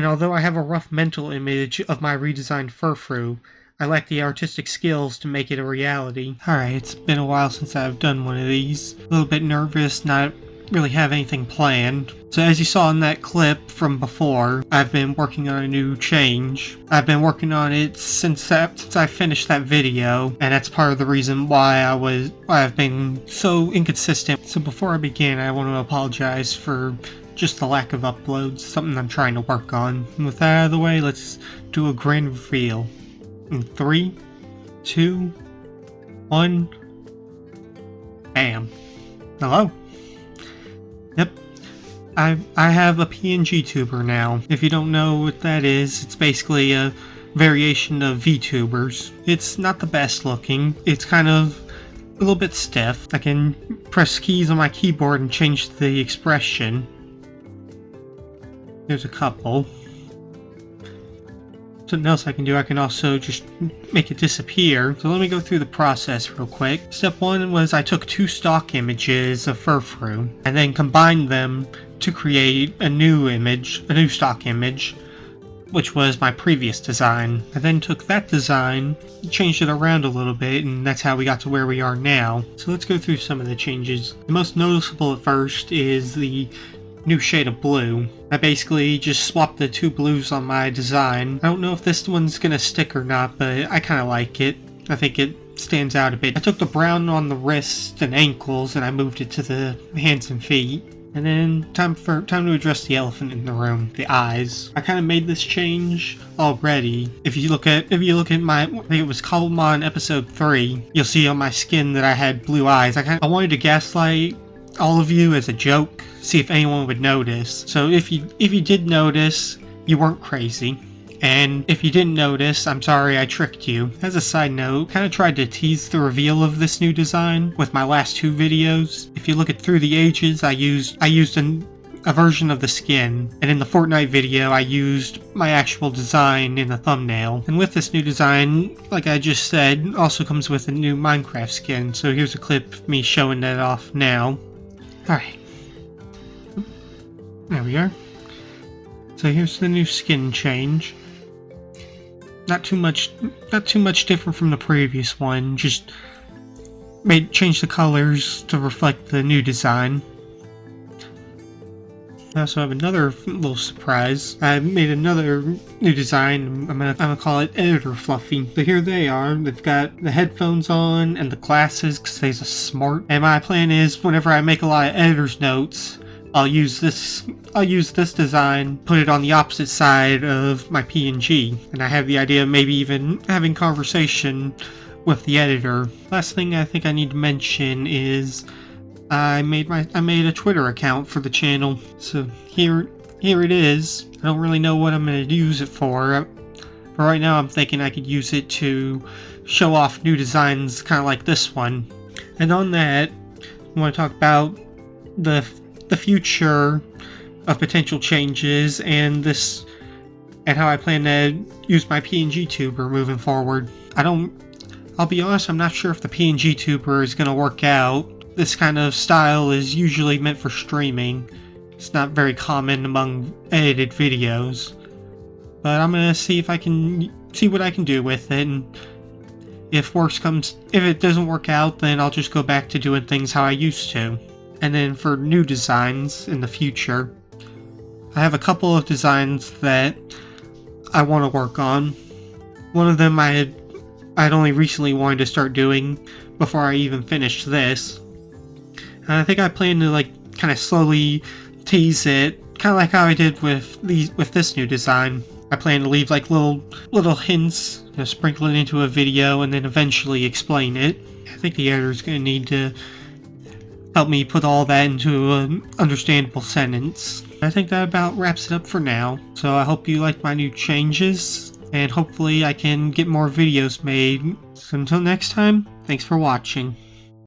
And although I have a rough mental image of my redesigned furfrou, I lack the artistic skills to make it a reality. Alright, it's been a while since I've done one of these. A little bit nervous, not really have anything planned. So as you saw in that clip from before, I've been working on a new change. I've been working on it since I finished that video, and that's part of the reason why I've been so inconsistent. So before I begin, I want to apologize for just the lack of uploads, something I'm trying to work on. And with that out of the way, let's do a grand reveal. In 3, 2, 1, bam. Hello? Yep. I have a PngTuber now. If you don't know what that is, it's basically a variation of VTubers. It's not the best looking. It's kind of a little bit stiff. I can press keys on my keyboard and change the expression. There's a couple. Something else I can do, I can also just make it disappear. So let me go through the process real quick. Step 1 was I took 2 stock images of furfrou and then combined them to create a new image, a new stock image, which was my previous design. I then took that design, changed it around a little bit, and that's how we got to where we are now. So let's go through some of the changes. The most noticeable at first is the new shade of blue. I basically just swapped the 2 blues on my design. I don't know if this one's gonna stick or not, but I kind of like it. I think it stands out a bit. I took the brown on the wrists and ankles and I moved it to the hands and feet. And then time to address the elephant in the room, the eyes. I kind of made this change already. If you look at my, I think it was Kalman episode 3, you'll see on my skin that I had blue eyes. I wanted to gaslight all of you as a joke, see if anyone would notice. So if you did notice, you weren't crazy. And if you didn't notice, I'm sorry I tricked you. As a side note, kind of tried to tease the reveal of this new design with my last 2 videos. If you look at Through the Ages, I used a version of the skin, and in the Fortnite video I used my actual design in the thumbnail. And with this new design, like I just said, also comes with a new Minecraft skin. So here's a clip of me showing that off now. Alright. There we are. So here's the new skin change. Not too much different from the previous one, just change the colors to reflect the new design. I also have another little surprise. I made another new design. I'm gonna call it Editor Fluffy. So here they are. They've got the headphones on and the glasses because they're smart. And my plan is whenever I make a lot of editor's notes, I'll use this design, put it on the opposite side of my PNG, and I have the idea of maybe even having conversation with the editor. Last thing I think I need to mention is I made a Twitter account for the channel. So here it is. I don't really know what I'm going to use it for. But right now I'm thinking I could use it to show off new designs kind of like this one. And on that, I want to talk about the future of potential changes and how I plan to use my PngTuber moving forward. I'll be honest, I'm not sure if the PngTuber is going to work out. This kind of style is usually meant for streaming. It's not very common among edited videos. But I'm going to see what I can do with it, and if it doesn't work out, then I'll just go back to doing things how I used to. And then for new designs in the future, I have a couple of designs that I want to work on. One of them I'd only recently wanted to start doing before I even finished this. And I think I plan to kind of slowly tease it, kind of like how I did with this new design. I plan to leave little hints, sprinkle it into a video, and then eventually explain it. I think the editor's going to need to help me put all that into an understandable sentence. I think that about wraps it up for now. So I hope you liked my new changes, and hopefully I can get more videos made. So until next time, thanks for watching.